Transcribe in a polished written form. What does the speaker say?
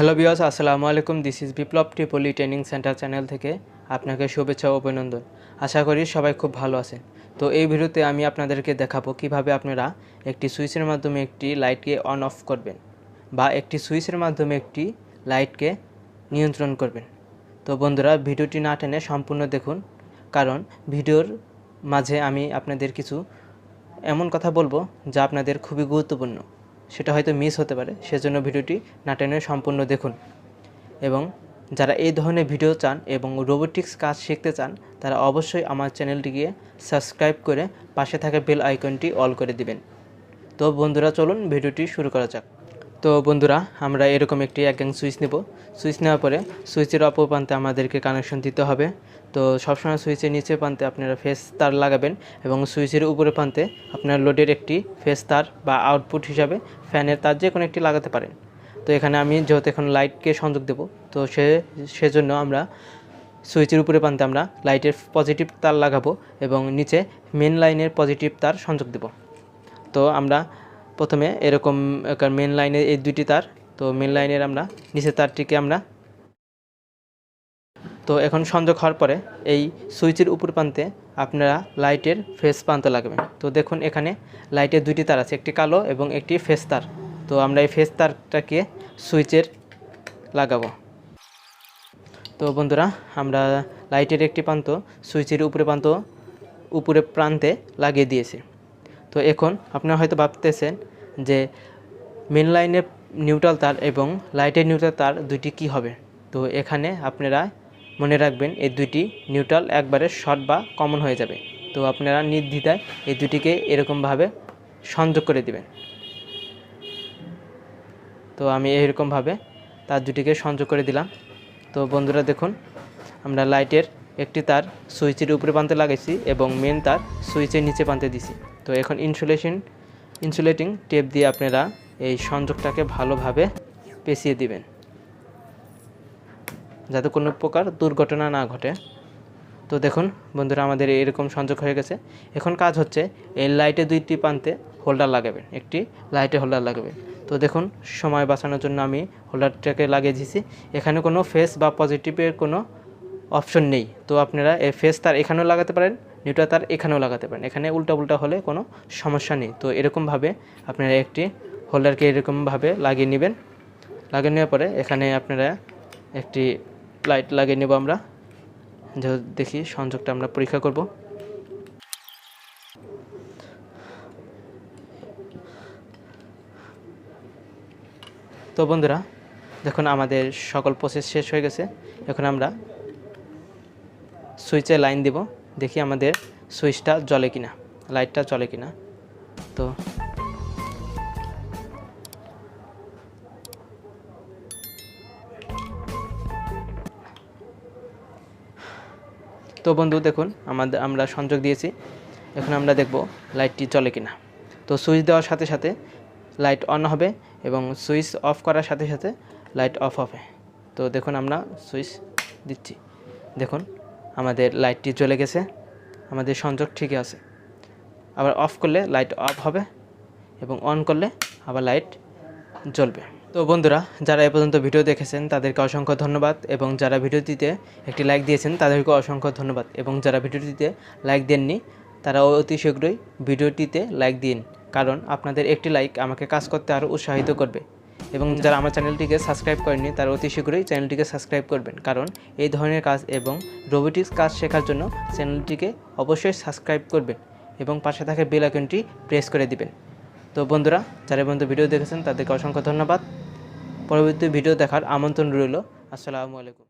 Hello viewers, আসসালামু আলাইকুম। This is Biplab Tripoli training centre channel থেকে আপনাকে শুভেচ্ছা ও অভিনন্দন। আশা করি সবাই খুব ভালো আছেন। তো এই ভিডিওতে আমি আপনাদেরকে দেখাবো কিভাবে আপনারা একটি সুইচের মাধ্যমে একটি লাইটকে অন অফ করবেন বা একটি সুইচের মাধ্যমে একটি লাইটকে নিয়ন্ত্রণ করবেন। তো বন্ধুরা, ভিডিওটি না টেনে সম্পূর্ণ দেখুন, কারণ ভিডিওর মাঝে আমি আপনাদের কিছু এমন কথা বলবো যা আপনাদের খুবই গুরুত্বপূর্ণ, সেটা হয়তো মিস হতে পারে। সেজন্য ভিডিওটি না টেনে সম্পূর্ণ দেখুন। এবং যারা এই ধরনের ভিডিও চান এবং রোবোটিক্স কাজ শিখতে চান, তারা অবশ্যই আমার চ্যানেলটিকে সাবস্ক্রাইব করে পাশে থাকা বেল আইকনটি অল করে দিবেন। তো বন্ধুরা, চলুন ভিডিওটি শুরু করা যাক। তো বন্ধুরা, আমরা এরকম একটি একগ্যাং সুইচ নেব। সুইচ নেওয়ার পরে সুইচের অপর প্রান্তে আমাদেরকে কানেকশন দিতে হবে। তো সবসময় সুইচের নিচে প্রান্তে আপনারা ফেস তার লাগাবেন এবং সুইচের উপরে প্রান্তে আপনার লোডের একটি ফেস তার বা আউটপুট হিসাবে ফ্যানের তার যে কোনো একটি লাগাতে পারেন। তো এখানে আমি যেহেতু এখন লাইটকে সংযোগ দেব, তো সেজন্য আমরা সুইচের উপরে প্রান্তে আমরা লাইটের পজিটিভ তার লাগাবো এবং নিচে মেন লাইনের পজিটিভ তার সংযোগ দেব। তো আমরা প্রথমে এরকম মেন লাইনের এই দুইটি তার, তো মেন লাইনের আমরা নিচের তারটিকে তো এখন সংযোগ হওয়ার পরে এই সুইচের উপর প্রান্তে আপনারা লাইটের ফেস প্রান্ত লাগাবেন। তো দেখুন, এখানে লাইটের দুইটি তার আছে, একটি কালো এবং একটি ফেস তার। তো আমরা এই ফেস তারটাকে সুইচের লাগাবো। তো বন্ধুরা, আমরা লাইটের একটি প্রান্ত সুইচের উপরে প্রান্তে লাগিয়ে দিয়েছি। তো এখন আপনারা হয়তো ভাবতেছেন যে মেন লাইনের নিউট্রাল তার এবং লাইটের নিউট্রাল তার দুইটি কি হবে। তো এখানে আপনারা মনে রাখবেন, এই দুইটি নিউট্রাল একবারে শর্ট বা কমন হয়ে যাবে। তো আপনারা নির্দ্বিধায় এই দুটিকে এরকমভাবে সংযোগ করে দিবেন। তো আমি এরকমভাবে তার দুটিকে সংযোগ করে দিলাম। তো বন্ধুরা দেখুন, আমরা লাইটের একটি তার সুইচের উপরে প্রান্তে লাগাইছি এবং মেন তার সুইচের নিচে প্রান্তে দিছি। তো এখন ইনসুলেটিং টেপ দিয়ে আপনারা এই সংযোগটাকে ভালোভাবে পেঁচিয়ে দিবেন, যাতে কোনো প্রকার দুর্ঘটনা না ঘটে। তো দেখুন বন্ধুরা, আমাদের এরকম সংযোগ হয়ে গেছে। এখন কাজ হচ্ছে এই লাইটের দুইটি প্রান্তে হোল্ডার লাগাবেন, একটি লাইটে হোল্ডার লাগাবেন। তো দেখুন, সময় বাঁচানোর জন্য আমি হোল্ডারটাকে লাগিয়ে দিয়েছি। এখানে কোনো ফেস বা পজিটিভের কোনো অপশন নেই। তো আপনারা এই ফেস তার এখানেও লাগাতে পারেন, নিউট্রাল তার এখানেও লাগাতে পারেন। এখানে উল্টা হলে কোনো সমস্যা নেই। তো এরকমভাবে আপনারা একটি হোল্ডারকে এরকমভাবে লাগিয়ে নেবেন। লাগিয়ে নেওয়ার পরে এখানে আপনারা একটি লাইট লাগিয়ে নেব। আমরা দেখি সংযোগটা আমরা পরীক্ষা করব। তো বন্ধুরা দেখুন, আমাদের সকল প্রসেস শেষ হয়ে গেছে। এখন আমরা সুইচে লাইন দিব, দেখি আমাদের সুইচটা জ্বলে কিনা, লাইটটা জ্বলে কিনা। তো বন্ধু দেখুন, আমরা সংযোগ দিয়েছি। এখন আমরা দেখব লাইটটি জ্বলে কিনা। তো সুইচ দেওয়ার সাথে সাথে লাইট অন হবে এবং সুইচ অফ করার সাথে সাথে লাইট অফ হবে। তো দেখুন, আমরা সুইচ দিচ্ছি, দেখুন আমাদের লাইটটি জ্বলে গেছে, আমাদের সংযোগ ঠিকই আছে। আবার অফ করলে লাইট অফ হবে এবং অন করলে আবার লাইট জ্বলবে। তো বন্ধুরা, যারা এ পর্যন্ত ভিডিও দেখেছেন তাদেরকে অসংখ্য ধন্যবাদ, এবং যারা ভিডিওটিতে একটি লাইক দিয়েছেন তাদেরকে অসংখ্য ধন্যবাদ, এবং যারা ভিডিওটিতে লাইক দেননি তারা অতি শীঘ্রই ভিডিওটিতে লাইক দিন, কারণ আপনাদের একটি লাইক আমাকে কাজ করতে আরও উৎসাহিত করবে। এবং যারা আমার চ্যানেলটিকে সাবস্ক্রাইব করেননি তারা অতি শীঘ্রই চ্যানেলটিকে সাবস্ক্রাইব করবেন, কারণ এই ধরনের কাজ এবং রোবোটিক্স কাজ শেখার জন্য চ্যানেলটিকে অবশ্যই সাবস্ক্রাইব করবেন এবং পাশে থাকা বেল আইকনটি প্রেস করে দিবেন। তো বন্ধুরা, যারা পর্যন্ত ভিডিও দেখেছেন তাদেরকে অসংখ্য ধন্যবাদ। পরবর্তী ভিডিও দেখার আমন্ত্রণ রইল। আসসালামু আলাইকুম।